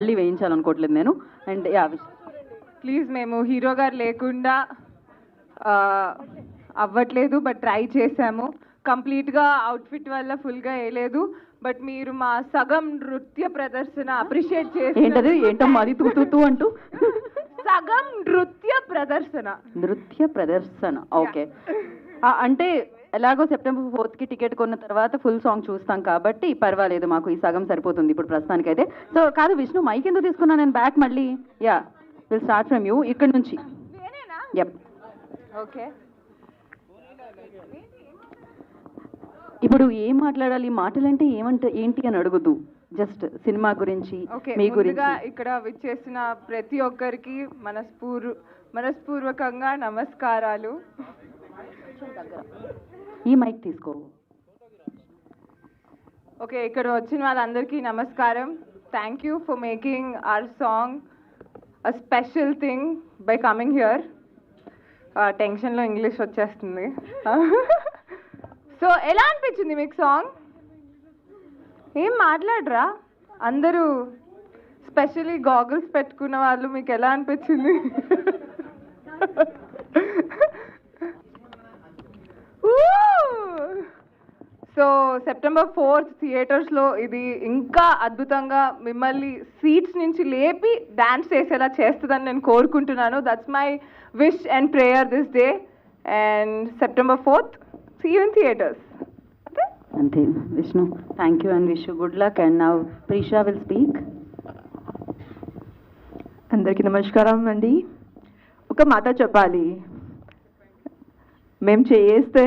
మళ్ళీ వేయించాలనుకోవట్లేదు నేను. And yeah please మేము హీరో గారు లేకుండా అవ్వట్లేదు, బట్ ట్రై చేసాము. కంప్లీట్గా అవుట్ఫిట్ వల్ల ఫుల్గా వేయలేదు, బట్ మీరు మా సగం నృత్య ప్రదర్శన అప్రిషియేట్ చేసి ఏంటది ఏంటమ్మా అది తూ తూ తూ అంటూ సగం నృత్య ప్రదర్శన ఓకే. అంటే ఎలాగో సెప్టెంబర్ 4th టికెట్ కొన్న తర్వాత ఫుల్ సాంగ్ చూస్తాం కాబట్టి పర్వాలేదు, మాకు ఈ సగం సరిపోతుంది ఇప్పుడు ప్రస్తుతానికైతే. సో కాదు విష్ణు, మైక్ ఎందుకు తీసుకున్నా నేను బ్యాక్ మళ్ళీ? Yeah will start from you ఇక్కడ నుంచి. Yup okay. ఇప్పుడు ఏం మాట్లాడాలి, మాటలంటే ఏంటి అని అడుగుతూ జస్ట్ సినిమా గురించి మీ గురించి. ఇక్కడ విచ్చేసిన ప్రతి ఒక్కరికి మనస్పూర్వకంగా నమస్కారాలు. ఈ మైక్ తీసుకో. ఓకే, ఇక్కడ వచ్చిన వాళ్ళందరికీ నమస్కారం. Thank you for making our song a special thing by coming here. టెన్షన్లో ఇంగ్లీష్ వచ్చేస్తుంది. సో ఎలా అనిపించింది మీకు సాంగ్? ఏం మాట్లాడరా అందరూ, స్పెషల్లీ గాగుల్స్ పెట్టుకున్న వాళ్ళు, మీకు ఎలా అనిపించింది? సో సెప్టెంబర్ 4th థియేటర్స్లో ఇది ఇంకా అద్భుతంగా మిమ్మల్ని సీట్స్ నుంచి లేపి డాన్స్ చేసేలా చేస్తుందని నేను కోరుకుంటున్నాను. That's my wish and prayer this day. And September 4th see you in theaters. అంతే Vishnu, thank you and wish you good luck. And now Preesha will speak. అందరికీ నమస్కారం అండి. ఒక మాట చెప్పాలి, మేము చేయేస్తే